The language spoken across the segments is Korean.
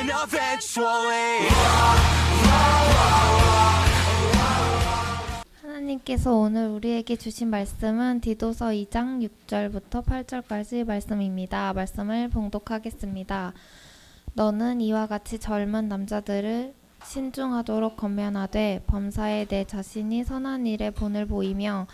happen eventually. 하나님께서 오늘 우리에게 주신 말씀은 디도서 2장 6절부터 8절까지 말씀입니다. 말씀을 봉독하겠습니다. 너는 이와 같이 젊은 남자들을 신중하도록 권면하되 범사에 내 자신이 선한 일에 본을 보이며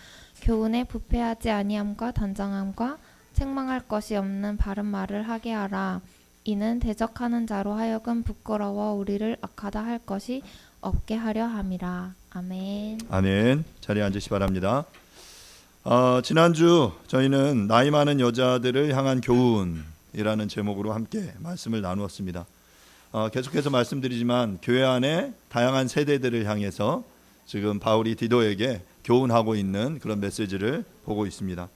교훈에 부패하지 아니함과 단정함과 책망할 것이 없는 바른 말을 하게 하라. 이는 대적하는 자로 하여금 부끄러워 우리를 악하다 할 것이 없게 하려 함이라. 아멘. 아멘. 자리에 앉으시 바랍니다. 지난주 저희는 나이 많은 여자들을 향한 교훈이라는 제목으로 함께 말씀을 나누었습니다. 계속해서 말씀드리지만 교회 안에 다양한 세대들을 향해서 지금 바울이 디도에게 교훈하고 있는 그런 메시지를 보고 있습니다.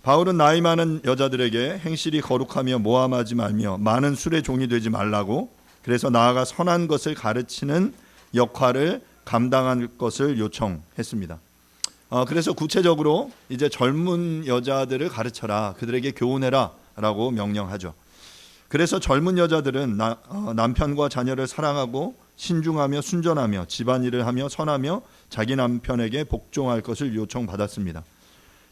바울은 나이 많은 여자들에게 행실이 거룩하며 모함하지 말며 많은 술의 종이 되지 말라고, 그래서 나아가 선한 것을 가르치는 역할을 감당할 것을 요청했습니다. 그래서 구체적으로 이제 젊은 여자들을 가르쳐라, 그들에게 교훈해라 라고 명령하죠. 그래서 젊은 여자들은 남편과 자녀를 사랑하고 신중하며 순전하며 집안일을 하며 선하며 자기 남편에게 복종할 것을 요청받았습니다.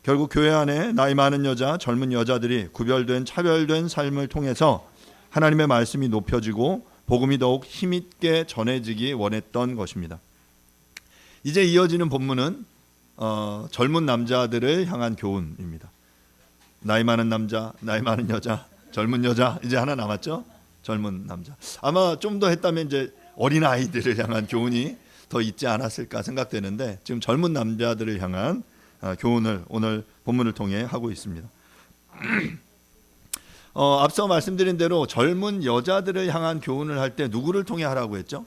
결국 교회 안에 나이 많은 여자, 젊은 여자들이 구별된 차별된 삶을 통해서 하나님의 말씀이 높여지고 복음이 더욱 힘있게 전해지기 원했던 것입니다. 이제 이어지는 본문은 젊은 남자들을 향한 교훈입니다. 나이 많은 남자, 나이 많은 여자, 젊은 여자, 이제 하나 남았죠? 젊은 남자. 아마 좀 더 했다면 이제 어린 아이들을 향한 교훈이 더 있지 않았을까 생각되는데, 지금 젊은 남자들을 향한 교훈을 오늘 본문을 통해 하고 있습니다. 앞서 말씀드린 대로 젊은 여자들을 향한 교훈을 할 때 누구를 통해 하라고 했죠?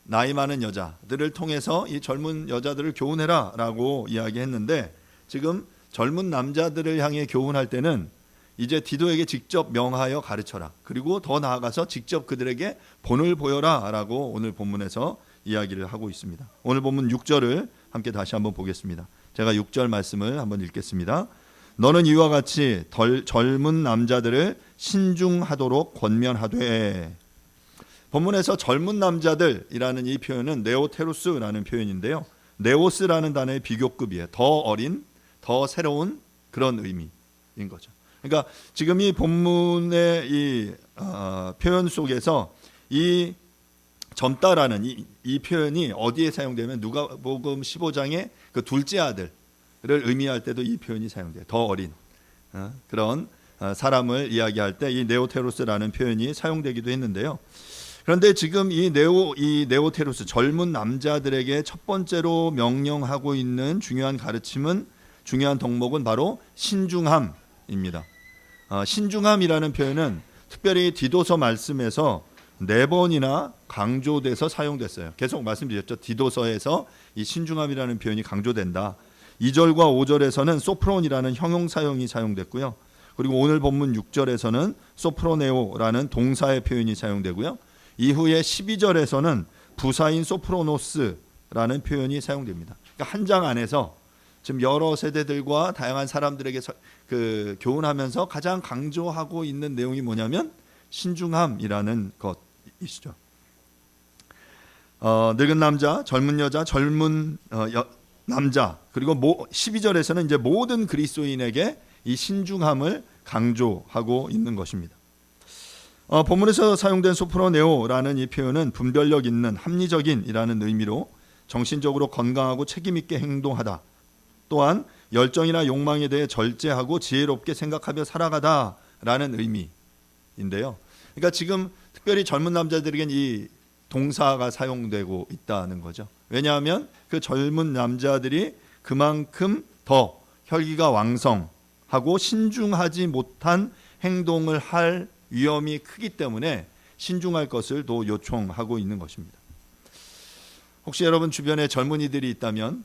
나이 많은 여자들을 통해서 이 젊은 여자들을 교훈해라 라고 이야기했는데, 지금 젊은 남자들을 향해 교훈할 때는 이제 디도에게 직접 명하여 가르쳐라, 그리고 더 나아가서 직접 그들에게 본을 보여라 라고 오늘 본문에서 이야기를 하고 있습니다. 오늘 본문 6절을 함께 다시 한번 보겠습니다. 제가 6절 말씀을 한번 읽겠습니다. 너는 이와 같이 젊은 남자들을 신중하도록 권면하되. 본문에서 젊은 남자들이라는 이 표현은 네오테루스라는 표현인데요, 네오스라는 단어의 비교급이에요. 더 어린, 더 새로운 그런 의미인 거죠. 그러니까 지금 이 본문의 이 표현 속에서 이 젊다라는 이 표현이 어디에 사용되면 누가복음 15장의 그 둘째 아들을 의미할 때도 이 표현이 사용돼요. 더 어린 그런 사람을 이야기할 때 이 네오테루스라는 표현이 사용되기도 했는데요. 그런데 지금 이 네오테루스 젊은 남자들에게 첫 번째로 명령하고 있는 중요한 가르침은, 중요한 덕목은 바로 신중함입니다. 신중함이라는 표현은 특별히 디도서 말씀에서 4번이나 강조돼서 사용됐어요. 계속 말씀드렸죠. 디도서에서 이 신중함이라는 표현이 강조된다. 2절과 5절에서는 소프론이라는 형용사형이 사용됐고요. 그리고 오늘 본문 6절에서는 소프로네오라는 동사의 표현이 사용되고요. 이후에 12절에서는 부사인 소프로노스라는 표현이 사용됩니다. 그러니까 한 장 안에서 지금 여러 세대들과 다양한 사람들에게 교훈하면서 가장 강조하고 있는 내용이 뭐냐면 신중함이라는 것이죠. 늙은 남자, 젊은 여자, 젊은 남자, 그리고 12절에서는 이제 모든 그리스도인에게 이 신중함을 강조하고 있는 것입니다. 본문에서 사용된 소프로네오라는 이 표현은 분별력 있는, 합리적인이라는 의미로 정신적으로 건강하고 책임있게 행동하다, 또한 열정이나 욕망에 대해 절제하고 지혜롭게 생각하며 살아가다라는 의미인데요. 그러니까 지금 특별히 젊은 남자들에겐 이 동사가 사용되고 있다는 거죠. 왜냐하면 그 젊은 남자들이 그만큼 더 혈기가 왕성하고 신중하지 못한 행동을 할 위험이 크기 때문에 신중할 것을 또 요청하고 있는 것입니다. 혹시 여러분 주변에 젊은이들이 있다면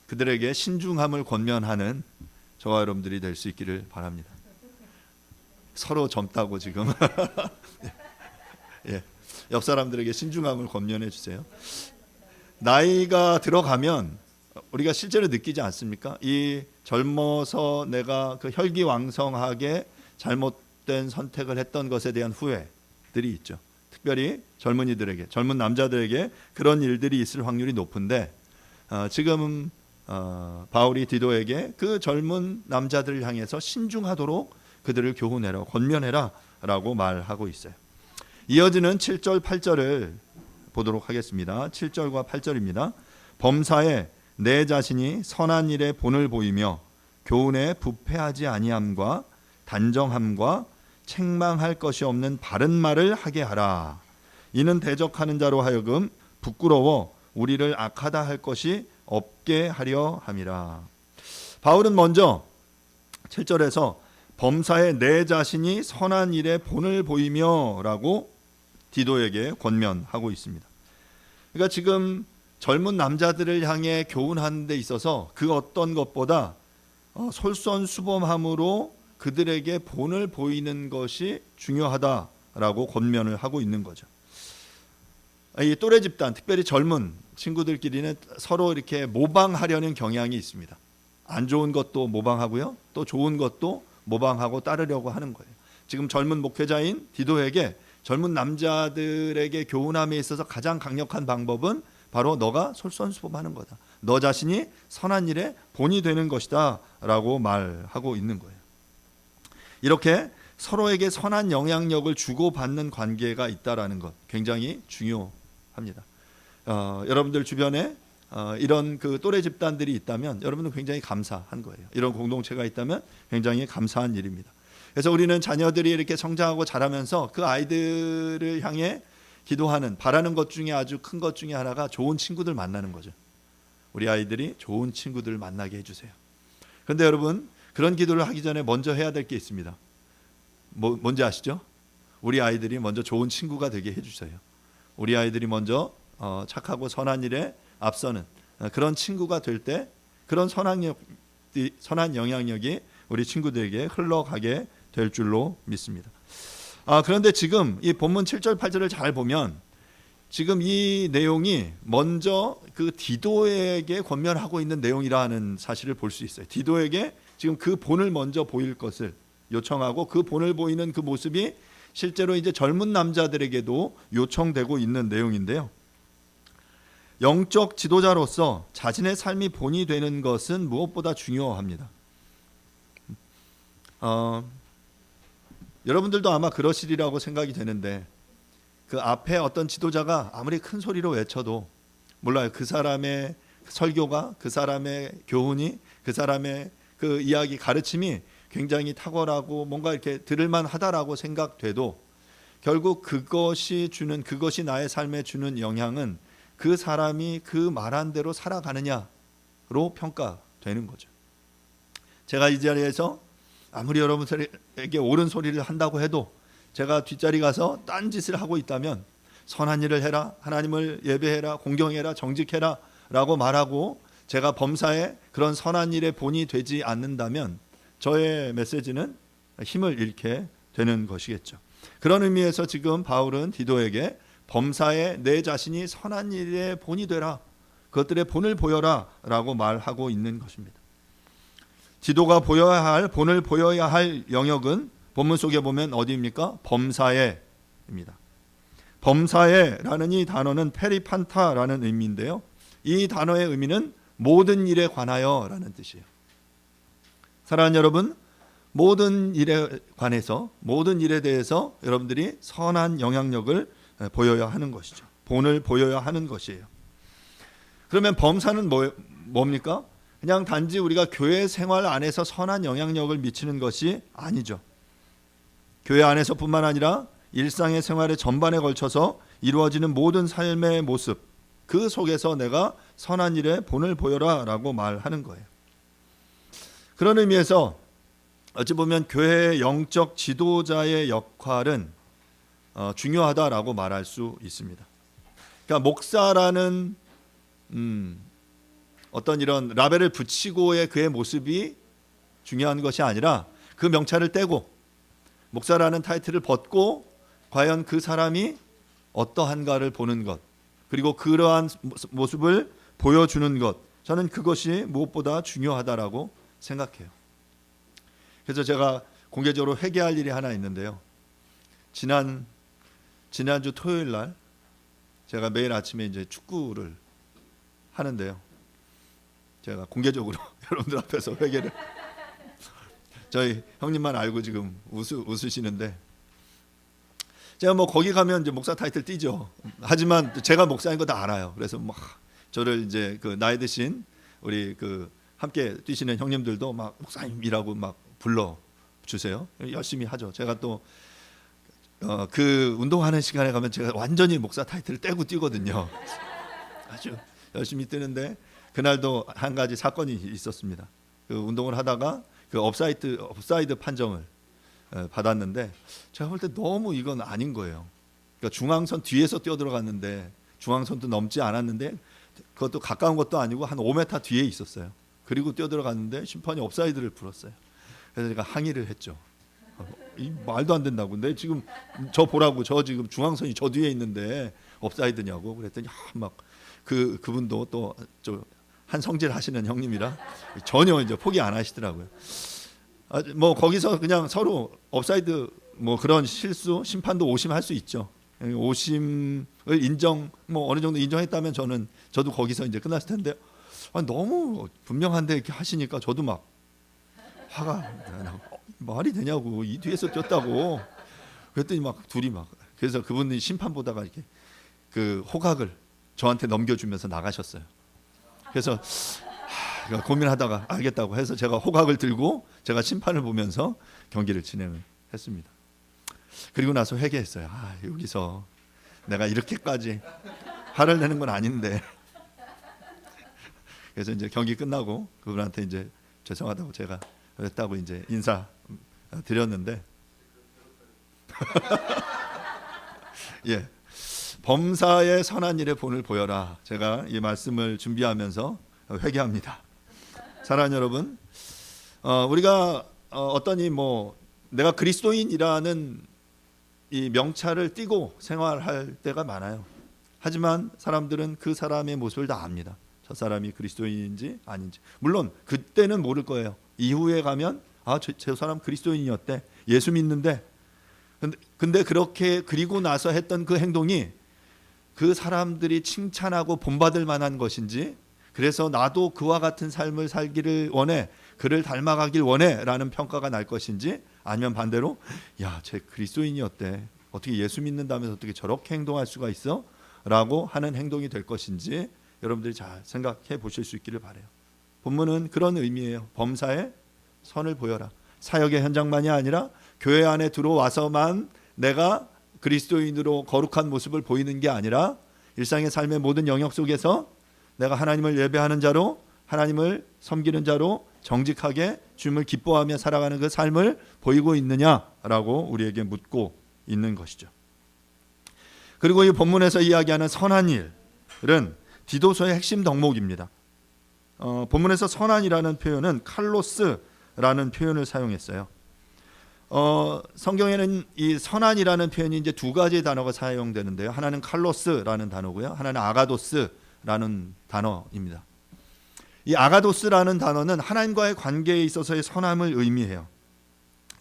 그들에게 신중함을 권면하는 저와 여러분들이 될 수 있기를 바랍니다. 서로 젊다고 지금 예, 옆 사람들에게 신중함을 권면해 주세요. 나이가 들어가면 우리가 실제로 느끼지 않습니까? 이 젊어서 내가 그 혈기왕성하게 잘못된 선택을 했던 것에 대한 후회들이 있죠. 특별히 젊은이들에게, 젊은 남자들에게 그런 일들이 있을 확률이 높은데 지금 바울이 디도에게 그 젊은 남자들을 향해서 신중하도록 그들을 교훈해라, 권면해라 라고 말하고 있어요. 이어지는 7절 8절을 보도록 하겠습니다. 7절과 8절입니다. 범사에 내 자신이 선한 일에 본을 보이며 교훈에 부패하지 아니함과 단정함과 책망할 것이 없는 바른 말을 하게 하라. 이는 대적하는 자로 하여금 부끄러워 우리를 악하다 할 것이 없게 하려 함이라. 바울은 먼저 7절에서 범사에 내 자신이 선한 일에 본을 보이며 라고 디도에게 권면하고 있습니다. 그러니까 지금 젊은 남자들을 향해 교훈하는 데 있어서 그 어떤 것보다 솔선수범함으로 그들에게 본을 보이는 것이 중요하다라고 권면을 하고 있는 거죠. 이 또래 집단, 특별히 젊은 친구들끼리는 서로 이렇게 모방하려는 경향이 있습니다. 안 좋은 것도 모방하고요, 또 좋은 것도 모방하고 따르려고 하는 거예요. 지금 젊은 목회자인 디도에게 젊은 남자들에게 교훈함에 있어서 가장 강력한 방법은 바로 너가 솔선수범하는 거다. 너 자신이 선한 일에 본이 되는 것이다 라고 말하고 있는 거예요. 이렇게 서로에게 선한 영향력을 주고받는 관계가 있다라는 것 굉장히 중요합니다. 여러분들 주변에 이런 그 또래 집단들이 있다면 여러분은 굉장히 감사한 거예요. 이런 공동체가 있다면 굉장히 감사한 일입니다. 그래서 우리는 자녀들이 이렇게 성장하고 자라면서 그 아이들을 향해 기도하는, 바라는 것 중에 아주 큰 것 중에 하나가 좋은 친구들 만나는 거죠. 우리 아이들이 좋은 친구들 만나게 해주세요. 그런데 여러분, 그런 기도를 하기 전에 먼저 해야 될 게 있습니다. 뭔지 아시죠? 우리 아이들이 먼저 좋은 친구가 되게 해주세요. 우리 아이들이 먼저 착하고 선한 일에 앞서는 그런 친구가 될 때 그런 선한 영향력이 우리 친구들에게 흘러가게 될 줄로 믿습니다. 그런데 지금 이 본문 7절 8절을 잘 보면 지금 이 내용이 먼저 그 디도에게 권면하고 있는 내용이라는 사실을 볼 수 있어요. 디도에게 지금 그 본을 먼저 보일 것을 요청하고 그 본을 보이는 그 모습이 실제로 이제 젊은 남자들에게도 요청되고 있는 내용인데요. 영적 지도자로서 자신의 삶이 본이 되는 것은 무엇보다 중요합니다. 여러분들도 아마 그러시리라고 생각이 되는데 그 앞에 어떤 지도자가 아무리 큰 소리로 외쳐도 몰라요. 그 사람의 설교가, 그 사람의 교훈이, 그 사람의 그 이야기 가르침이 굉장히 탁월하고 뭔가 이렇게 들을만 하다라고 생각돼도 결국 그것이 나의 삶에 주는 영향은 그 사람이 그 말한 대로 살아가느냐로 평가되는 거죠. 제가 이 자리에서 아무리 여러분에게 옳은 소리를 한다고 해도 제가 뒷자리 가서 딴짓을 하고 있다면 선한 일을 해라, 하나님을 예배해라, 공경해라, 정직해라 라고 말하고 제가 범사에 그런 선한 일의 본이 되지 않는다면 저의 메시지는 힘을 잃게 되는 것이겠죠. 그런 의미에서 지금 바울은 디도에게 범사에 내 자신이 선한 일의 본이 되라, 그것들의 본을 보여라 라고 말하고 있는 것입니다. 디도가 보여야 할, 본을 보여야 할 영역은 본문 속에 보면 어디입니까? 범사에입니다. 범사에라는 이 단어는 페리판타라는 의미인데요. 이 단어의 의미는 모든 일에 관하여라는 뜻이에요. 사랑하는 여러분, 모든 일에 관해서, 모든 일에 대해서 여러분들이 선한 영향력을 보여야 하는 것이죠. 본을 보여야 하는 것이에요. 그러면 범사는 뭡니까? 그냥 단지 우리가 교회 생활 안에서 선한 영향력을 미치는 것이 아니죠. 교회 안에서뿐만 아니라 일상의 생활의 전반에 걸쳐서 이루어지는 모든 삶의 모습, 그 속에서 내가 선한 일에 본을 보여라 라고 말하는 거예요. 그런 의미에서 어찌 보면 교회의 영적 지도자의 역할은 중요하다라고 말할 수 있습니다. 그러니까 목사라는 어떤 이런 라벨을 붙이고의 그의 모습이 중요한 것이 아니라 그 명찰을 떼고 목사라는 타이틀을 벗고 과연 그 사람이 어떠한가를 보는 것, 그리고 그러한 모습을 보여주는 것, 저는 그것이 무엇보다 중요하다라고 생각해요. 그래서 제가 공개적으로 회개할 일이 하나 있는데요. 지난 지난주 토요일 날 제가 매일 아침에 이제 축구를 하는데요. 제가 공개적으로 여러분들 앞에서 회개를 저희 형님만 알고 지금 웃으시는데 제가 뭐 거기 가면 이제 목사 타이틀 띄죠. 하지만 제가 목사인 거 다 알아요. 그래서 막 저를 이제 그 나이 드신 우리 그 함께 뛰시는 형님들도 막 목사님이라고 막 불러 주세요. 열심히 하죠. 제가 또 그 운동하는 시간에 가면 제가 완전히 목사 타이틀을 떼고 뛰거든요. 아주 열심히 뛰는데 그날도 한 가지 사건이 있었습니다. 그 운동을 하다가 그 업사이드 판정을 받았는데 제가 볼 때 너무 이건 아닌 거예요. 그러니까 중앙선 뒤에서 뛰어들어갔는데 중앙선도 넘지 않았는데 그것도 가까운 것도 아니고 한 5m 뒤에 있었어요. 그리고 뛰어들어갔는데 심판이 업사이드를 불었어요. 그래서 제가 항의를 했죠. 이 말도 안 된다고. 근데 지금 저 보라고, 저 지금 중앙선이 저 뒤에 있는데 업사이드냐고. 그랬더니 막 그분도 또 한 성질 하시는 형님이라 전혀 이제 포기 안 하시더라고요. 뭐 거기서 그냥 서로 업사이드 뭐 그런 실수 심판도 오심할 수 있죠. 오심을 인정 뭐 어느 정도 인정했다면 저도 거기서 이제 끝났을 텐데 너무 분명한데 이렇게 하시니까 저도 막 화가 말이 되냐고, 이 뒤에서 뛰었다고. 그랬더니 막 둘이 막 그래서 그분이 심판 보다가 이렇게 그 호각을 저한테 넘겨주면서 나가셨어요. 그래서 고민하다가 알겠다고 해서 제가 호각을 들고 제가 심판을 보면서 경기를 진행을 했습니다. 그리고 나서 회개했어요. 여기서 내가 이렇게까지 화를 내는 건 아닌데. 그래서 이제 경기 끝나고 그분한테 이제 죄송하다고 제가 그랬다고 이제 인사 드렸는데 예. 범사의 선한 일에 본을 보여라. 제가 이 말씀을 준비하면서 회개합니다. 사랑하는 여러분, 우리가 어떠니 뭐 내가 그리스도인이라는 이 명찰을 띠고 생활할 때가 많아요. 하지만 사람들은 그 사람의 모습을 다 압니다. 저 사람이 그리스도인인지 아닌지. 물론 그때는 모를 거예요. 이후에 가면 저 사람 그리스도인이었대. 예수 믿는데. 근데 그렇게 그리고 나서 했던 그 행동이 그 사람들이 칭찬하고 본받을 만한 것인지, 그래서 나도 그와 같은 삶을 살기를 원해, 그를 닮아가길 원해 라는 평가가 날 것인지, 아니면 반대로 쟤 그리스도인이었대, 어떻게 예수 믿는다면서 어떻게 저렇게 행동할 수가 있어? 라고 하는 행동이 될 것인지 여러분들이 잘 생각해 보실 수 있기를 바라요. 본문은 그런 의미예요. 범사에 선을 보여라. 사역의 현장만이 아니라 교회 안에 들어와서만 내가 그리스도인으로 거룩한 모습을 보이는 게 아니라 일상의 삶의 모든 영역 속에서 내가 하나님을 예배하는 자로, 하나님을 섬기는 자로 정직하게 주님을 기뻐하며 살아가는 그 삶을 보이고 있느냐라고 우리에게 묻고 있는 것이죠. 그리고 이 본문에서 이야기하는 선한 일은 디도서의 핵심 덕목입니다. 본문에서 선한이라는 표현은 칼로스라는 표현을 사용했어요. 성경에는 이 선한이라는 표현이 이제 두 가지 단어가 사용되는데요. 하나는 칼로스라는 단어고요. 하나는 아가도스라는 단어입니다. 이 아가도스라는 단어는 하나님과의 관계에 있어서의 선함을 의미해요.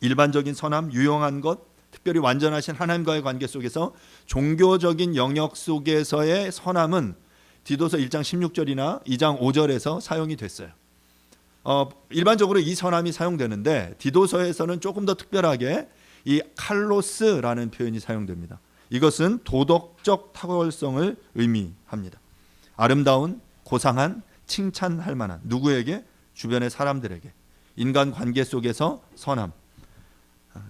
일반적인 선함, 유용한 것, 특별히 완전하신 하나님과의 관계 속에서 종교적인 영역 속에서의 선함은 디도서 1장 16절이나 2장 5절에서 사용이 됐어요. 일반적으로 이 선함이 사용되는데 디도서에서는 조금 더 특별하게 이 칼로스라는 표현이 사용됩니다. 이것은 도덕적 탁월성을 의미합니다. 아름다운, 고상한, 칭찬할 만한, 누구에게? 주변의 사람들에게. 인간 관계 속에서 선함,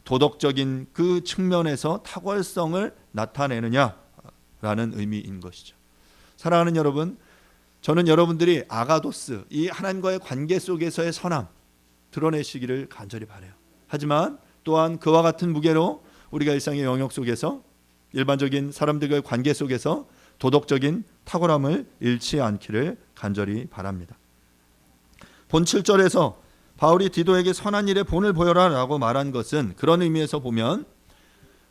도덕적인 그 측면에서 탁월성을 나타내느냐라는 의미인 것이죠. 사랑하는 여러분, 저는 여러분들이 아가도스, 이 하나님과의 관계 속에서의 선함 드러내시기를 간절히 바라요. 하지만 또한 그와 같은 무게로 우리가 일상의 영역 속에서 일반적인 사람들과의 관계 속에서 도덕적인 탁월함을 잃지 않기를 간절히 바랍니다. 본 7절에서 바울이 디도에게 선한 일에 본을 보여라 라고 말한 것은 그런 의미에서 보면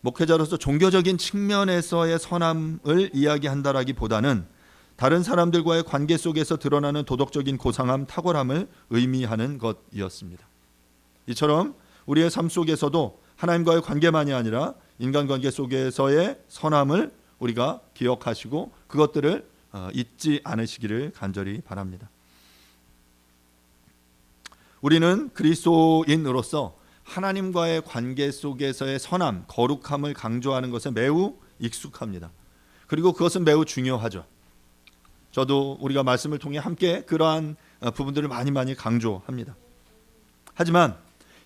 목회자로서 종교적인 측면에서의 선함을 이야기한다라기보다는 다른 사람들과의 관계 속에서 드러나는 도덕적인 고상함, 탁월함을 의미하는 것이었습니다. 이처럼 우리의 삶 속에서도 하나님과의 관계만이 아니라 인간관계 속에서의 선함을 우리가 기억하시고 그것들을 잊지 않으시기를 간절히 바랍니다. 우리는 그리스도인으로서 하나님과의 관계 속에서의 선함, 거룩함을 강조하는 것에 매우 익숙합니다. 그리고 그것은 매우 중요하죠. 저도 우리가 말씀을 통해 함께 그러한 부분들을 많이 강조합니다. 하지만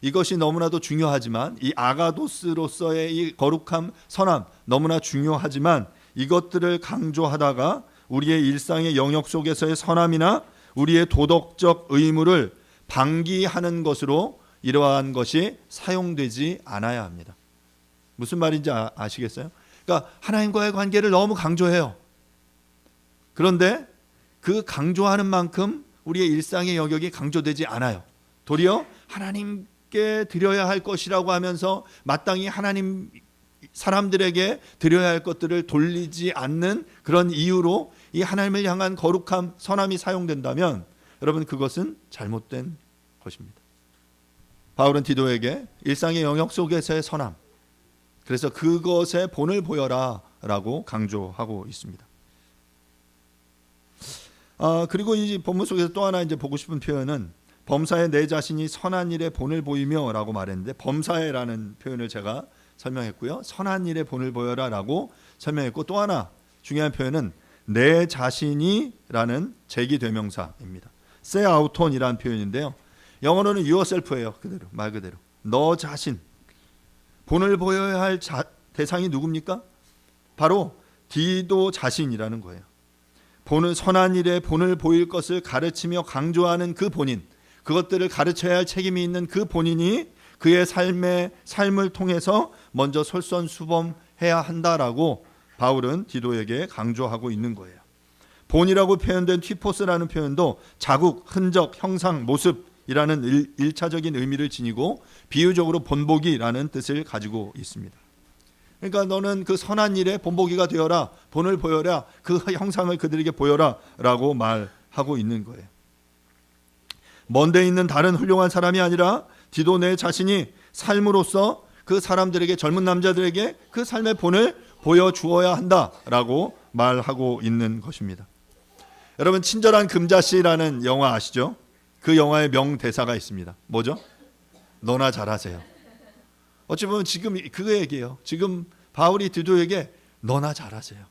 이것이 너무나도 중요하지만 이 아가도스로서의 이 거룩함, 선함 너무나 중요하지만 이것들을 강조하다가 우리의 일상의 영역 속에서의 선함이나 우리의 도덕적 의무를 방기하는 것으로 이러한 것이 사용되지 않아야 합니다. 무슨 말인지 아시겠어요? 그러니까 하나님과의 관계를 너무 강조해요. 그런데 그 강조하는 만큼 우리의 일상의 영역이 강조되지 않아요. 도리어 하나님께 드려야 할 것이라고 하면서 마땅히 하나님 사람들에게 드려야 할 것들을 돌리지 않는 그런 이유로 이 하나님을 향한 거룩함, 선함이 사용된다면 여러분 그것은 잘못된 것입니다. 바울은 디도에게 일상의 영역 속에서의 선함, 그래서 그것의 본을 보여라 라고 강조하고 있습니다. 그리고 이 본문 속에서 또 하나 이제 보고 싶은 표현은 범사에 내 자신이 선한 일에 본을 보이며 라고 말했는데 범사에라는 표현을 제가 설명했고요. 선한 일에 본을 보여라 라고 설명했고 또 하나 중요한 표현은 내 자신이 라는 제기대명사입니다. 세 아우톤이라는 표현인데요. 영어로는 yourself예요. 그대로 말 그대로 너 자신. 본을 보여야 할 대상이 누굽니까? 바로 디도 자신이라는 거예요. 본은 선한 일에 본을 보일 것을 가르치며 강조하는 그 본인, 그것들을 가르쳐야 할 책임이 있는 그 본인이 그의 삶을 통해서 먼저 솔선수범해야 한다라고 바울은 디도에게 강조하고 있는 거예요. 본이라고 표현된 튀포스라는 표현도 자국, 흔적, 형상, 모습이라는 일차적인 의미를 지니고 비유적으로 본보기라는 뜻을 가지고 있습니다. 그러니까 너는 그 선한 일에 본보기가 되어라, 본을 보여라, 그 형상을 그들에게 보여라 라고 말하고 있는 거예요. 먼데 있는 다른 훌륭한 사람이 아니라 디도 내 자신이 삶으로써 그 사람들에게, 젊은 남자들에게 그 삶의 본을 보여주어야 한다라고 말하고 있는 것입니다. 여러분 친절한 금자씨라는 영화 아시죠? 그 영화의 명대사가 있습니다. 뭐죠? 너나 잘하세요. 어찌 보면 지금 그 얘기예요. 지금 바울이 디도에게 너나 잘하세요.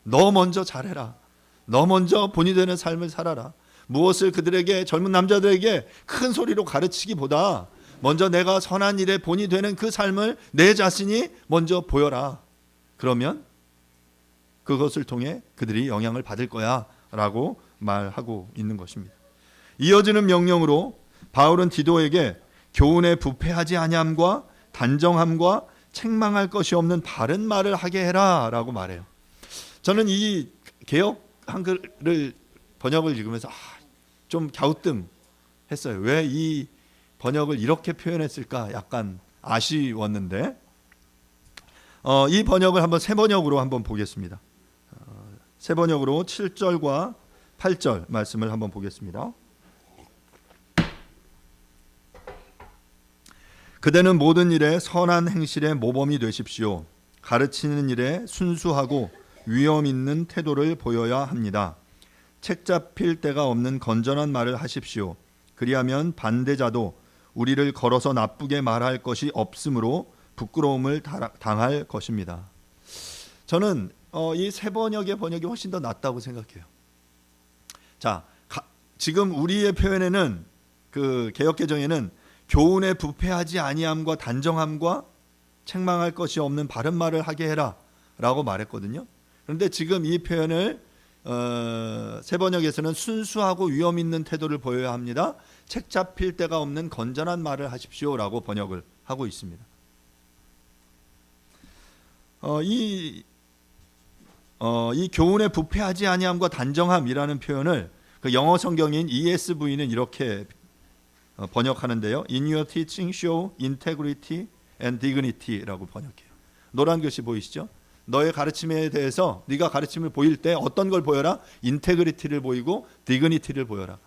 너 먼저 잘해라. 너 먼저 본이 되는 삶을 살아라. 무엇을 그들에게, 젊은 남자들에게 큰 소리로 가르치기보다 먼저 내가 선한 일에 본이 되는 그 삶을 내 자신이 먼저 보여라. 그러면 그것을 통해 그들이 영향을 받을 거야 라고 말하고 있는 것입니다. 이어지는 명령으로 바울은 디도에게 교훈에 부패하지 아니함과 단정함과 책망할 것이 없는 바른 말을 하게 해라 라고 말해요. 저는 이 개역 한글을 번역을 읽으면서 좀 갸우뚱했어요. 왜 이 번역을 이렇게 표현했을까 약간 아쉬웠는데 이 번역을 한번 새 번역으로 한번 보겠습니다. 새 번역으로 7절과 8절 말씀을 한번 보겠습니다. 그대는 모든 일에 선한 행실의 모범이 되십시오. 가르치는 일에 순수하고 위엄 있는 태도를 보여야 합니다. 책 잡힐 데가 없는 건전한 말을 하십시오. 그리하면 반대자도 우리를 걸어서 나쁘게 말할 것이 없으므로 부끄러움을 당할 것입니다. 저는 이 새 번역의 번역이 훨씬 더 낫다고 생각해요. 자, 지금 우리의 표현에는 그 개역개정에는 교훈에 부패하지 아니함과 단정함과 책망할 것이 없는 바른 말을 하게 해라 라고 말했거든요. 그런데 지금 이 표현을 새 번역에서는 순수하고 위엄 있는 태도를 보여야 합니다. 책 잡힐 데가 없는 건전한 말을 하십시오 라고 번역을 하고 있습니다. 이 교훈에 부패하지 아니함과 단정함이라는 표현을 그 영어 성경인 ESV는 이렇게 번역하는데요. In your teaching show integrity and dignity라고 번역해요. 노란 글씨 보이시죠? 너의 가르침에 대해서 네가 가르침을 보일 때 어떤 걸 보여라? 인테그리티를 보이고 디그니티를 보여라.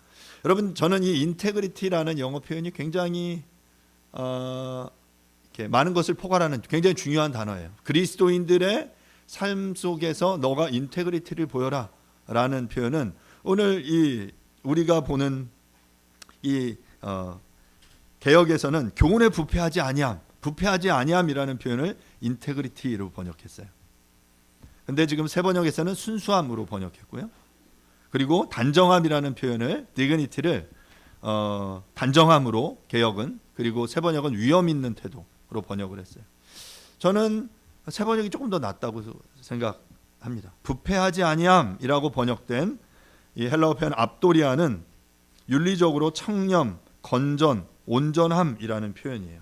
여러분 저는 이 인테그리티라는 영어 표현이 굉장히 이렇게 많은 것을 포괄하는 굉장히 중요한 단어예요. 그리스도인들의 삶 속에서 너가 인테그리티를 보여라 라는 표현은 오늘 이 우리가 보는 이 개역에서는 교훈에 부패하지 아니함이라는 표현을 인테그리티로 번역했어요. 근데 지금 새 번역에서는 순수함으로 번역했고요. 그리고 단정함이라는 표현을 디그니티를 단정함으로 개역은, 그리고 새 번역은 위험 있는 태도로 번역을 했어요. 저는 새 번역이 조금 더 낫다고 생각합니다. 부패하지 아니함이라고 번역된 이 헬라어 표현 압도리아는 윤리적으로 청렴, 건전, 온전함이라는 표현이에요.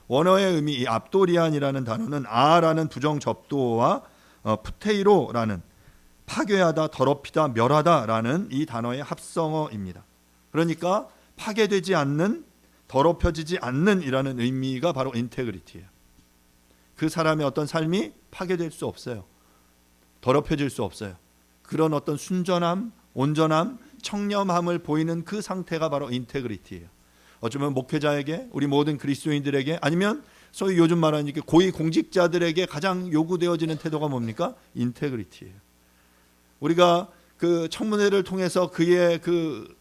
원어의 의미, 이 압도리안이라는 단어는 아라는 부정 접두어와 푸테이로라는 파괴하다, 더럽히다, 멸하다라는 이 단어의 합성어입니다. 그러니까 파괴되지 않는, 더럽혀지지 않는 이라는 의미가 바로 인테그리티예요. 그 사람의 어떤 삶이 파괴될 수 없어요. 더럽혀질 수 없어요. 그런 어떤 순전함, 온전함, 청렴함을 보이는 그 상태가 바로 인테그리티예요. 어쩌면 목회자에게, 우리 모든 그리스도인들에게, 아니면 소위 요즘 말하는 고위 공직자들에게 가장 요구되어지는 태도가 뭡니까? 인테그리티예요. 우리가 그 청문회를 통해서 그의 그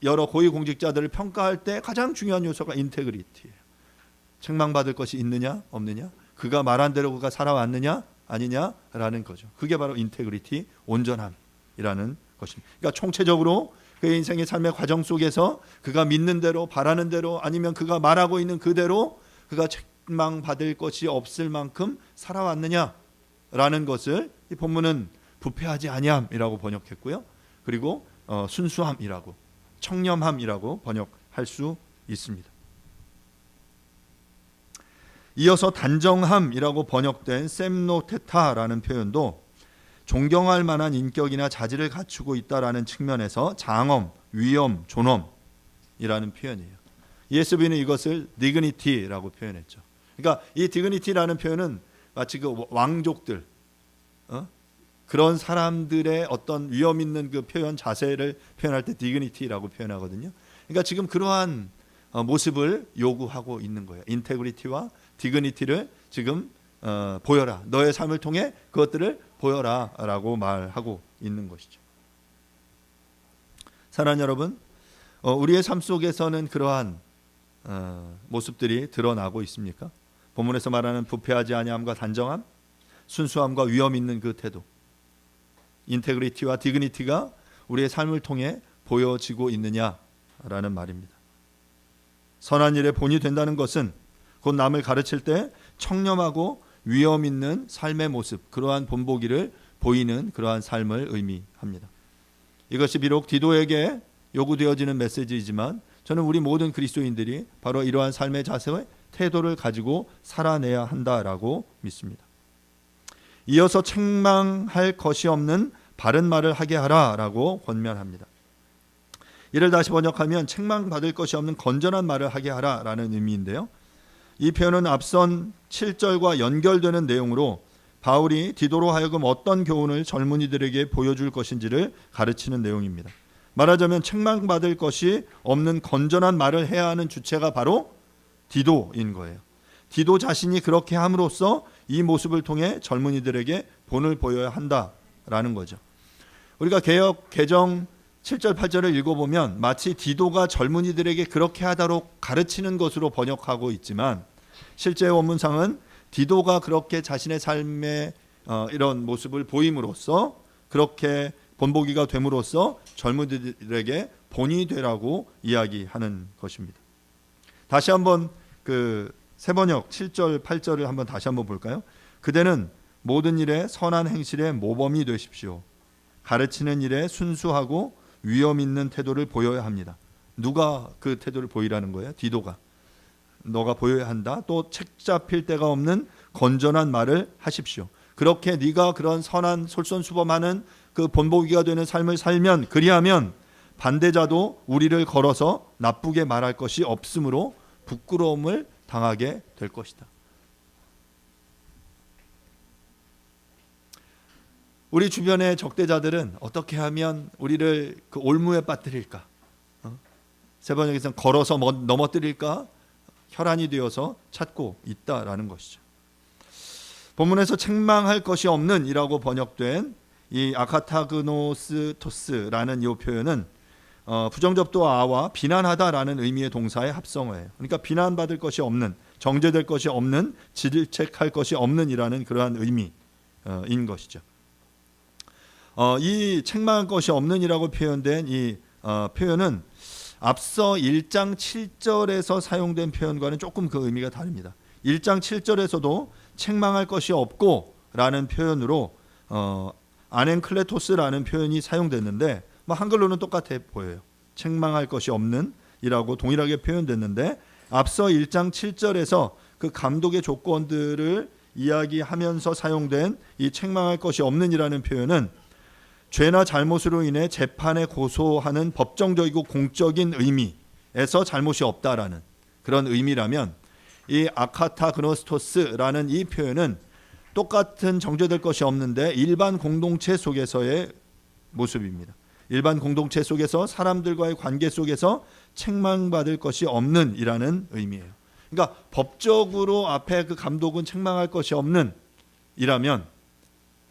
여러 고위 공직자들을 평가할 때 가장 중요한 요소가 인테그리티예요. 책망받을 것이 있느냐 없느냐, 그가 말한 대로 그가 살아왔느냐 아니냐라는 거죠. 그게 바로 인테그리티, 온전함이라는 것입니다. 그러니까 총체적으로 그의 인생의 삶의 과정 속에서 그가 믿는 대로, 바라는 대로, 아니면 그가 말하고 있는 그대로 그가 책망받을 것이 없을 만큼 살아왔느냐라는 것을 이 본문은 부패하지 아니함이라고 번역했고요. 그리고 순수함이라고, 청렴함이라고 번역할 수 있습니다. 이어서 단정함이라고 번역된 셈노테타라는 표현도 존경할 만한 인격이나 자질을 갖추고 있다라는 측면에서 장엄, 위엄, 존엄이라는 표현이에요. ESV는 이것을 디그니티라고 표현했죠. 그러니까 이 디그니티라는 표현은 마치 그 왕족들, 그런 사람들의 어떤 위엄 있는 그 표현, 자세를 표현할 때 디그니티라고 표현하거든요. 그러니까 지금 그러한 모습을 요구하고 있는 거예요. 인테그리티와 디그니티를 지금 보여라. 너의 삶을 통해 그것들을 보여라 라고 말하고 있는 것이죠. 사랑하는 여러분, 우리의 삶 속에서는 그러한 모습들이 드러나고 있습니까? 본문에서 말하는 부패하지 아니함과 단정함, 순수함과 위엄 있는 그 태도, 인테그리티와 디그니티가 우리의 삶을 통해 보여지고 있느냐라는 말입니다. 선한 일의 본이 된다는 것은 곧 남을 가르칠 때 청렴하고 위엄 있는 삶의 모습, 그러한 본보기를 보이는 그러한 삶을 의미합니다. 이것이 비록 디도에게 요구되어지는 메시지이지만 저는 우리 모든 그리스도인들이 바로 이러한 삶의 자세의 태도를 가지고 살아내야 한다라고 믿습니다. 이어서 책망할 것이 없는 바른 말을 하게 하라라고 권면합니다. 이를 다시 번역하면 책망받을 것이 없는 건전한 말을 하게 하라라는 의미인데요. 이 표현은 앞선 7절과 연결되는 내용으로 바울이 디도로 하여금 어떤 교훈을 젊은이들에게 보여줄 것인지를 가르치는 내용입니다. 말하자면 책망받을 것이 없는 건전한 말을 해야 하는 주체가 바로 디도인 거예요. 디도 자신이 그렇게 함으로써 이 모습을 통해 젊은이들에게 본을 보여야 한다라는 거죠. 우리가 개역 개정 7절 8절을 읽어보면 마치 디도가 젊은이들에게 그렇게 하도록 가르치는 것으로 번역하고 있지만 실제 원문상은 디도가 그렇게 자신의 삶의 이런 모습을 보임으로써, 그렇게 본보기가 됨으로써 젊은이들에게 본이 되라고 이야기하는 것입니다. 다시 한번 그 새번역 7절 8절을 한번 다시 한번 볼까요? 그대는 모든 일에 선한 행실의 모범이 되십시오. 가르치는 일에 순수하고 위엄 있는 태도를 보여야 합니다. 누가 그 태도를 보이라는 거예요? 디도가. 너가 보여야 한다. 또 책 잡힐 데가 없는 건전한 말을 하십시오. 그렇게 네가 그런 선한 솔선수범하는 그 본보기가 되는 삶을 살면, 그리하면 반대자도 우리를 걸어서 나쁘게 말할 것이 없으므로 부끄러움을 당하게 될 것이다. 우리 주변의 적대자들은 어떻게 하면 우리를 그 올무에 빠뜨릴까? 세 번역에서는 걸어서 넘어뜨릴까? 혈안이 되어서 찾고 있다라는 것이죠. 본문에서 책망할 것이 없는 이라고 번역된 이 아카타그노스토스라는 이 표현은 부정접두 아와 비난하다라는 의미의 동사의 합성어예요. 그러니까 비난받을 것이 없는, 정죄될 것이 없는, 질책할 것이 없는 이라는 그러한 의미인 것이죠. 이 책망할 것이 없는 이라고 표현된 이 표현은 앞서 1장 7절에서 사용된 표현과는 조금 그 의미가 다릅니다. 1장 7절에서도 책망할 것이 없고 라는 표현으로 아넨클레토스라는 표현이 사용됐는데 한글로는 똑같아 보여요. 책망할 것이 없는 이라고 동일하게 표현됐는데 앞서 1장 7절에서 그 감독의 조건들을 이야기하면서 사용된 이 책망할 것이 없는 이라는 표현은 죄나 잘못으로 인해 재판에 고소하는 법정적이고 공적인 의미에서 잘못이 없다라는 그런 의미라면 이 아카타그노스토스라는 이 표현은 똑같은 정죄될 것이 없는데 일반 공동체 속에서의 모습입니다. 일반 공동체 속에서 사람들과의 관계 속에서 책망받을 것이 없는 이라는 의미예요. 그러니까 법적으로 앞에 그 감독은 책망할 것이 없는 이라면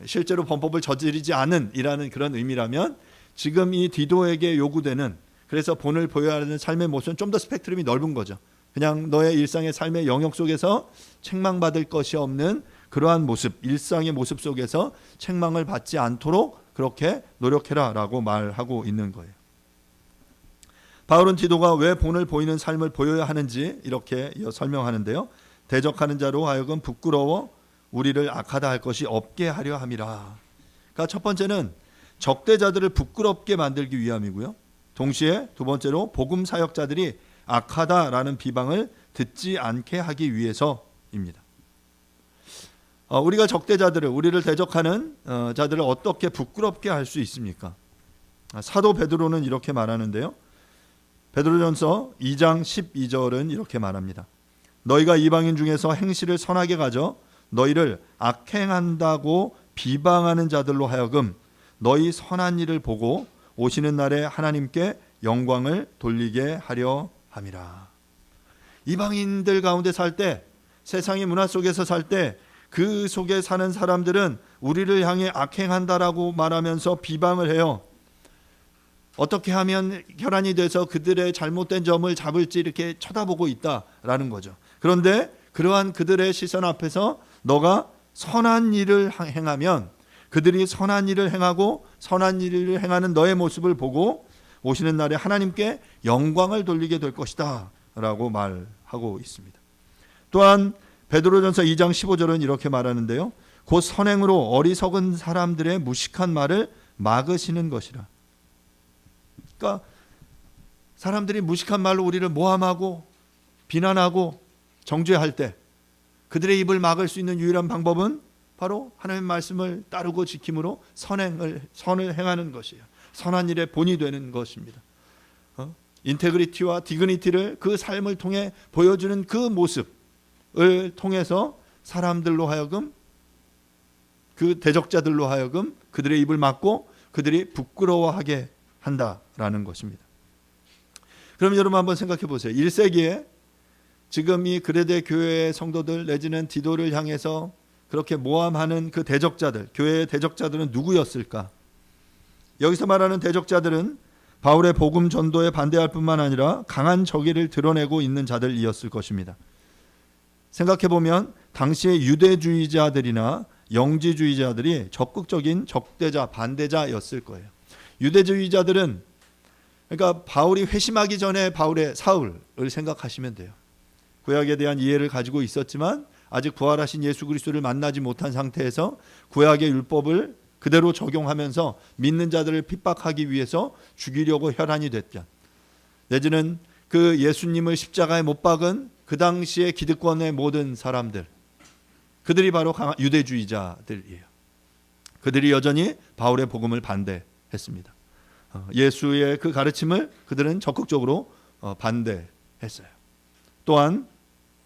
실제로 범법을 저지르지 않은 이라는 그런 의미라면 지금 이 디도에게 요구되는 그래서 본을 보여야 하는 삶의 모습은 좀 더 스펙트럼이 넓은 거죠. 그냥 너의 일상의 삶의 영역 속에서 책망받을 것이 없는 그러한 모습, 일상의 모습 속에서 책망을 받지 않도록 그렇게 노력해라라고 말하고 있는 거예요. 바울은 디도가 왜 본을 보이는 삶을 보여야 하는지 이렇게 설명하는데요. 대적하는 자로 하여금 부끄러워 우리를 악하다 할 것이 없게 하려 함이라. 그러니까 첫 번째는 적대자들을 부끄럽게 만들기 위함이고요. 동시에 두 번째로 복음 사역자들이 악하다라는 비방을 듣지 않게 하기 위해서입니다. 우리가 적대자들을, 우리를 대적하는 자들을 어떻게 부끄럽게 할 수 있습니까? 사도 베드로는 이렇게 말하는데요. 베드로전서 2장 12절은 이렇게 말합니다. 너희가 이방인 중에서 행실을 선하게 가져 너희를 악행한다고 비방하는 자들로 하여금 너희 선한 일을 보고 오시는 날에 하나님께 영광을 돌리게 하려 함이라. 이방인들 가운데 살 때, 세상의 문화 속에서 살 때 그 속에 사는 사람들은 우리를 향해 악행한다라고 말하면서 비방을 해요. 어떻게 하면 혈안이 돼서 그들의 잘못된 점을 잡을지 이렇게 쳐다보고 있다라는 거죠. 그런데 그러한 그들의 시선 앞에서 너가 선한 일을 행하면 그들이 선한 일을 행하고 선한 일을 행하는 너의 모습을 보고 오시는 날에 하나님께 영광을 돌리게 될 것이다 라고 말하고 있습니다. 또한 베드로전서 2장 15절은 이렇게 말하는데요. 곧 선행으로 어리석은 사람들의 무식한 말을 막으시는 것이라. 그러니까 사람들이 무식한 말로 우리를 모함하고 비난하고 정죄할 때 그들의 입을 막을 수 있는 유일한 방법은 바로 하나님의 말씀을 따르고 지킴으로 선을 행하는 것이에요. 선한 일의 본이 되는 것입니다. 인테그리티와 디그니티를 그 삶을 통해 보여주는 그 모습을 통해서 사람들로 하여금 그 대적자들로 하여금 그들의 입을 막고 그들이 부끄러워하게 한다라는 것입니다. 그럼 여러분 한번 생각해 보세요. 1세기에 지금 이 그레데 교회의 성도들 내지는 디도를 향해서 그렇게 모함하는 그 대적자들, 교회의 대적자들은 누구였을까? 여기서 말하는 대적자들은 바울의 복음 전도에 반대할 뿐만 아니라 강한 적의를 드러내고 있는 자들이었을 것입니다. 생각해보면 당시의 유대주의자들이나 영지주의자들이 적극적인 적대자, 반대자였을 거예요. 유대주의자들은 그러니까 바울이 회심하기 전에 바울의 사울을 생각하시면 돼요. 구약에 대한 이해를 가지고 있었지만 아직 부활하신 예수 그리스도를 만나지 못한 상태에서 구약의 율법을 그대로 적용하면서 믿는 자들을 핍박하기 위해서 죽이려고 혈안이 됐던, 내지는 그 예수님을 십자가에 못 박은 그 당시의 기득권의 모든 사람들, 그들이 바로 유대주의자들이에요. 그들이 여전히 바울의 복음을 반대했습니다. 예수의 그 가르침을 그들은 적극적으로 반대했어요. 또한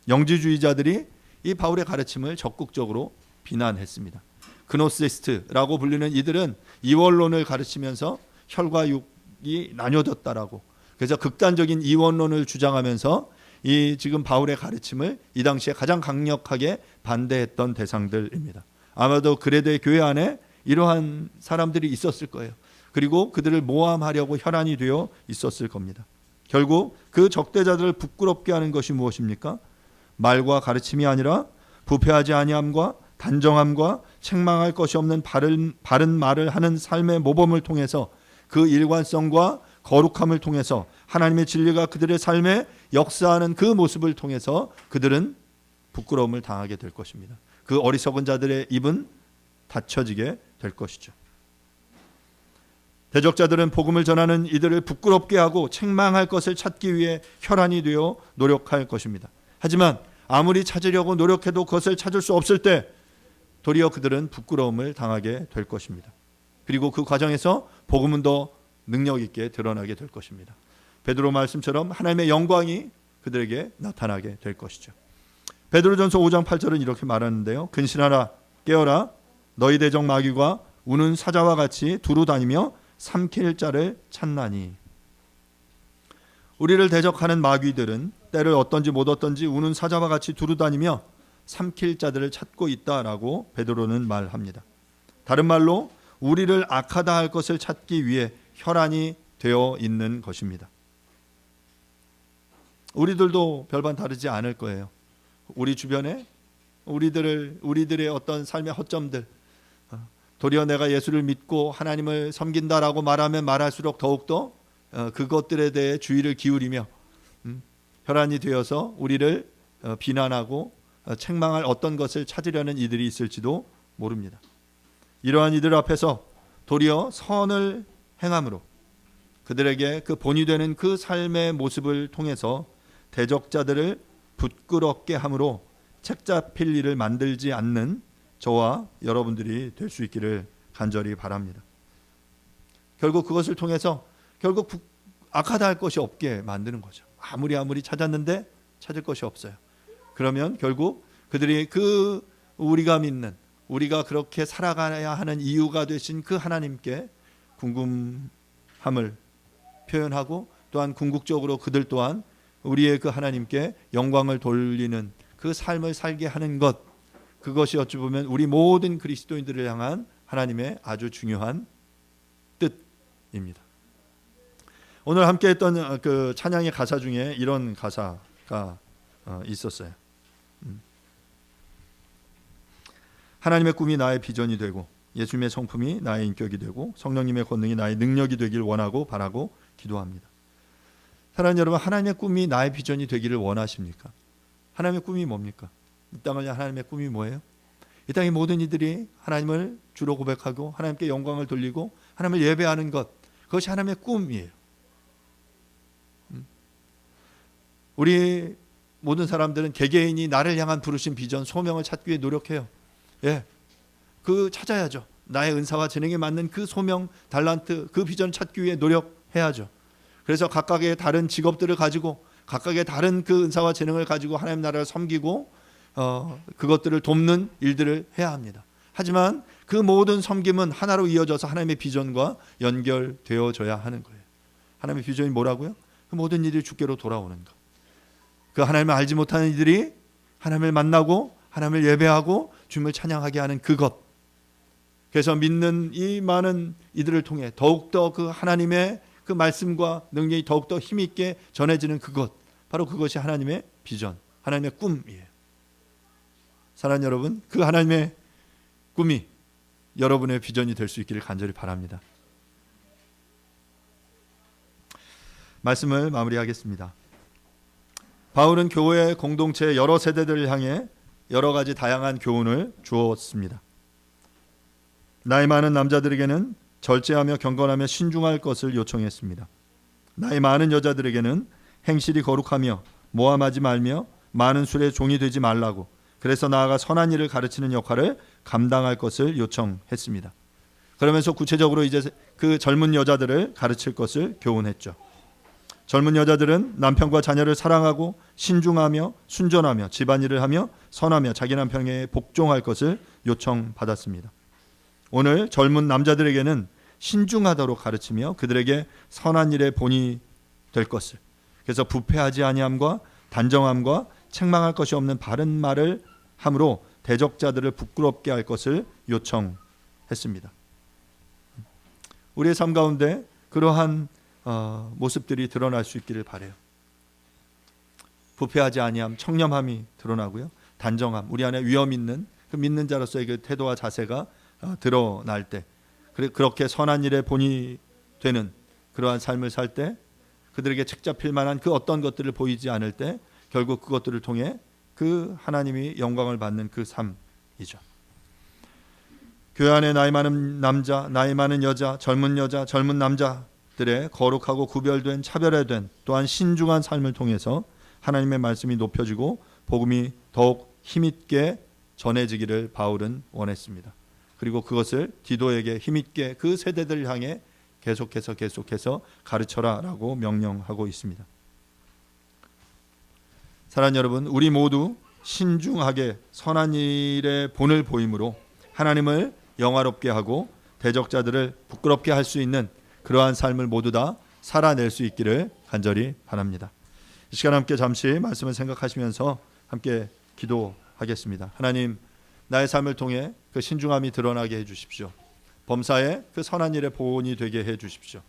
영지주의자들이 이 바울의 가르침을 적극적으로 비난했습니다. 그노시스트라고 불리는 이들은 이원론을 가르치면서 혈과 육이 나뉘어졌다라고, 그래서 극단적인 이원론을 주장하면서 이 지금 바울의 가르침을 이 당시에 가장 강력하게 반대했던 대상들입니다. 아마도 그레데 교회 안에 이러한 사람들이 있었을 거예요. 그리고 그들을 모함하려고 혈안이 되어 있었을 겁니다. 결국 그 적대자들을 부끄럽게 하는 것이 무엇입니까? 말과 가르침이 아니라 부패하지 아니함과 단정함과 책망할 것이 없는 바른 말을 하는 삶의 모범을 통해서 그 일관성과 거룩함을 통해서 하나님의 진리가 그들의 삶에 역사하는 그 모습을 통해서 그들은 부끄러움을 당하게 될 것입니다. 그 어리석은 자들의 입은 닫혀지게 될 것이죠. 대적자들은 복음을 전하는 이들을 부끄럽게 하고 책망할 것을 찾기 위해 혈안이 되어 노력할 것입니다. 하지만 아무리 찾으려고 노력해도 그것을 찾을 수 없을 때 도리어 그들은 부끄러움을 당하게 될 것입니다. 그리고 그 과정에서 복음은 더 능력 있게 드러나게 될 것입니다. 베드로 말씀처럼 하나님의 영광이 그들에게 나타나게 될 것이죠. 베드로전서 5장 8절은 이렇게 말하는데요. 근신하라 깨어라 너희 대적 마귀가 우는 사자와 같이 두루 다니며 삼킬 자를 찾나니. 우리를 대적하는 마귀들은 때를 얻든지 못 얻든지 우는 사자와 같이 두루 다니며 삼킬 자들을 찾고 있다라고 베드로는 말합니다. 다른 말로 우리를 악하다 할 것을 찾기 위해 혈안이 되어 있는 것입니다. 우리들도 별반 다르지 않을 거예요. 우리 주변에 우리들의 어떤 삶의 허점들, 도리어 내가 예수를 믿고 하나님을 섬긴다라고 말하면 말할수록 더욱더 그것들에 대해 주의를 기울이며 혈안이 되어서 우리를 비난하고 책망할 어떤 것을 찾으려는 이들이 있을지도 모릅니다. 이러한 이들 앞에서 도리어 선을 행함으로 그들에게 그 본이 되는 그 삶의 모습을 통해서 대적자들을 부끄럽게 함으로 책 잡힐 일을 만들지 않는 저와 여러분들이 될 수 있기를 간절히 바랍니다. 결국 그것을 통해서 결국 악하다 할 것이 없게 만드는 거죠. 아무리 찾았는데 찾을 것이 없어요. 그러면 결국 그들이 그 우리가 믿는 우리가 그렇게 살아가야 하는 이유가 되신 그 하나님께 궁금함을 표현하고 또한 궁극적으로 그들 또한 우리의 그 하나님께 영광을 돌리는 그 삶을 살게 하는 것, 그것이 어찌 보면 우리 모든 그리스도인들을 향한 하나님의 아주 중요한 뜻입니다. 오늘 함께 했던 그 찬양의 가사 중에 이런 가사가 있었어요. 하나님의 꿈이 나의 비전이 되고 예수님의 성품이 나의 인격이 되고 성령님의 권능이 나의 능력이 되길 원하고 바라고 기도합니다. 사랑하는 여러분, 하나님의 꿈이 나의 비전이 되기를 원하십니까? 하나님의 꿈이 뭡니까? 이 땅을 향한 하나님의 꿈이 뭐예요? 이 땅의 모든 이들이 하나님을 주로 고백하고 하나님께 영광을 돌리고 하나님을 예배하는 것, 그것이 하나님의 꿈이에요. 우리 모든 사람들은 개개인이 나를 향한 부르신 비전, 소명을 찾기 위해 노력해요. 예, 그 찾아야죠. 나의 은사와 재능에 맞는 그 소명, 달란트, 그 비전을 찾기 위해 노력해야죠. 그래서 각각의 다른 직업들을 가지고 각각의 다른 그 은사와 재능을 가지고 하나님 나라를 섬기고 그것들을 돕는 일들을 해야 합니다. 하지만 그 모든 섬김은 하나로 이어져서 하나님의 비전과 연결되어져야 하는 거예요. 하나님의 비전이 뭐라고요? 그 모든 일이 주께로 돌아오는 것. 그 하나님을 알지 못하는 이들이 하나님을 만나고 하나님을 예배하고 주님을 찬양하게 하는 그것. 그래서 믿는 이 많은 이들을 통해 더욱더 그 하나님의 그 말씀과 능력이 더욱더 힘있게 전해지는 그것, 바로 그것이 하나님의 비전, 하나님의 꿈이에요. 사랑하는 여러분, 그 하나님의 꿈이 여러분의 비전이 될 수 있기를 간절히 바랍니다. 말씀을 마무리하겠습니다. 바울은 교회 공동체 여러 세대들을 향해 여러 가지 다양한 교훈을 주었습니다. 나이 많은 남자들에게는 절제하며 경건하며 신중할 것을 요청했습니다. 나이 많은 여자들에게는 행실이 거룩하며 모함하지 말며 많은 술의 종이 되지 말라고, 그래서 나아가 선한 일을 가르치는 역할을 감당할 것을 요청했습니다. 그러면서 구체적으로 이제 그 젊은 여자들을 가르칠 것을 교훈했죠. 젊은 여자들은 남편과 자녀를 사랑하고 신중하며 순전하며 집안일을 하며 선하며 자기 남편에게 복종할 것을 요청받았습니다. 오늘 젊은 남자들에게는 신중하도록 가르치며 그들에게 선한 일의 본이 될 것을, 그래서 부패하지 아니함과 단정함과 책망할 것이 없는 바른 말을 함으로 대적자들을 부끄럽게 할 것을 요청했습니다. 우리의 삶 가운데 그러한 모습들이 드러날 수 있기를 바라요. 부패하지 아니함, 청렴함이 드러나고요. 단정함, 우리 안에 위험 있는 그 믿는 자로서의 그 태도와 자세가 드러날 때, 그렇게 선한 일에 본이 되는 그러한 삶을 살 때, 그들에게 책잡힐 만한 그 어떤 것들을 보이지 않을 때 결국 그것들을 통해 그 하나님이 영광을 받는 그 삶이죠. 교회 안에 나이 많은 남자, 나이 많은 여자, 젊은 남자들의 거룩하고 구별된, 차별화된, 또한 신중한 삶을 통해서 하나님의 말씀이 높여지고 복음이 더욱 힘있게 전해지기를 바울은 원했습니다. 그리고 그것을 디도에게 힘있게 그 세대들을 향해 계속해서 가르쳐라라고 명령하고 있습니다. 사랑하는 여러분, 우리 모두 신중하게 선한 일에 본을 보임으로 하나님을 영화롭게 하고 대적자들을 부끄럽게 할 수 있는 그러한 삶을 모두 다 살아낼 수 있기를 간절히 바랍니다. 이 시간 함께 잠시 말씀을 생각하시면서 함께 기도하겠습니다. 하나님, 나의 삶을 통해 그 신중함이 드러나게 해주십시오. 범사에 그 선한 일의 본이 되게 해주십시오.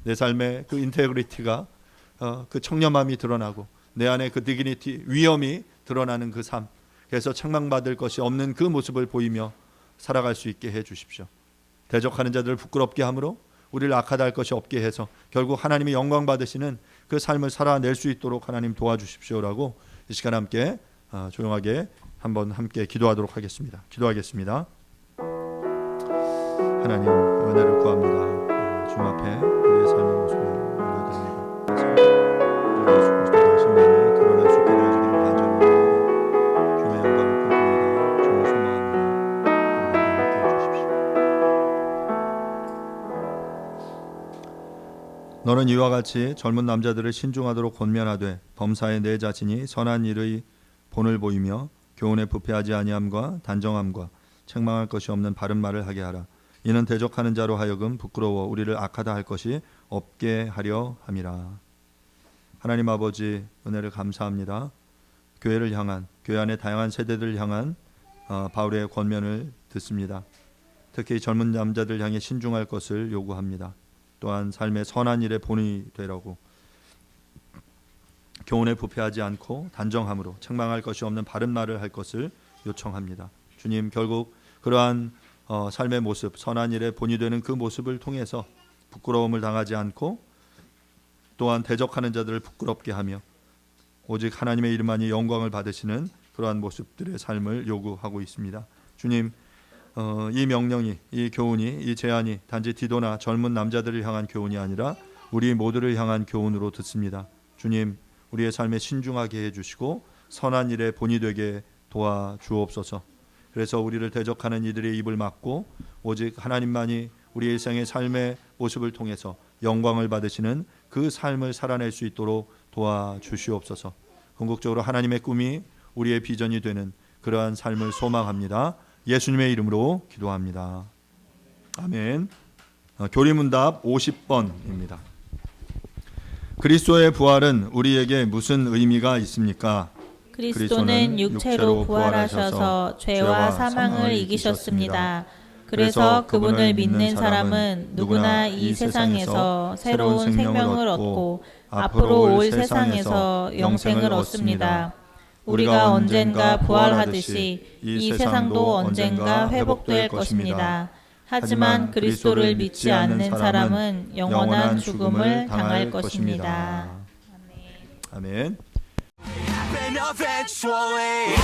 내 삶의 그 인테그리티가 그 청렴함이 드러나고 내 안에 그 디그니티, 위엄이 드러나는 그 삶, 그래서 책망받을 것이 없는 그 모습을 보이며 살아갈 수 있게 해주십시오. 대적하는 자들을 부끄럽게 함으로 우리를 악하다 할 것이 없게 해서 결국 하나님이 영광 받으시는 그 삶을 살아낼 수 있도록 하나님 도와주십시오라고 이 시간 함께 조용하게 한번 함께 기도하도록 하겠습니다. 기도하겠습니다. 하나님, 은혜를 구합니다. 주님 앞에 우리의 삶의 모습을 올려드립니다. 그래서 예수 그리스도의 신명이 드러날 수 있게 되어지기를 간절히 원합니다. 주님의 영광을 꿈꿉니다. 주님을 소망합니다. 우리에게 함께해 주십시오. 너는 이와 같이 젊은 남자들을 신중하도록 권면하되 범사에 내 자신이 선한 일의 본을 보이며 교훈에 부패하지 아니함과 단정함과 책망할 것이 없는 바른 말을 하게 하라. 이는 대적하는 자로 하여금 부끄러워 우리를 악하다 할 것이 없게 하려 함이라. 하나님 아버지, 은혜를 감사합니다. 교회를 향한, 교회 안의 다양한 세대들을 향한 바울의 권면을 듣습니다. 특히 젊은 남자들 향해 신중할 것을 요구합니다. 또한 삶의 선한 일의 본이 되라고, 교훈에 부패하지 않고 단정함으로 책망할 것이 없는 바른 말을 할 것을 요청합니다. 주님, 결국 그러한 삶의 모습, 선한 일의 본이 되는 그 모습을 통해서 부끄러움을 당하지 않고 또한 대적하는 자들을 부끄럽게 하며 오직 하나님의 이름만이 영광을 받으시는 그러한 모습들의 삶을 요구하고 있습니다. 주님, 이 명령이, 이 교훈이, 이 제안이 단지 디도나 젊은 남자들을 향한 교훈이 아니라 우리 모두를 향한 교훈으로 듣습니다. 주님, 우리의 삶에 신중하게 해주시고 선한 일의 본이 되게 도와주옵소서. 그래서 우리를 대적하는 이들의 입을 막고 오직 하나님만이 우리 일생의 삶의 모습을 통해서 영광을 받으시는 그 삶을 살아낼 수 있도록 도와주시옵소서. 궁극적으로 하나님의 꿈이 우리의 비전이 되는 그러한 삶을 소망합니다. 예수님의 이름으로 기도합니다. 아멘. 교리문답 50번입니다. 그리스도의 부활은 우리에게 무슨 의미가 있습니까? 그리스도는 육체로 부활하셔서 죄와 사망을 이기셨습니다. 그래서 그분을 믿는 사람은 누구나 이 세상에서 새로운 생명을 얻고 앞으로 올 세상에서 영생을 얻습니다. 우리가 언젠가 부활하듯이 이 세상도 언젠가 회복될 것입니다. 하지만 그리스도를 믿지 않는 사람은 영원한 죽음을 당할 것입니다. 아멘. Happen eventually.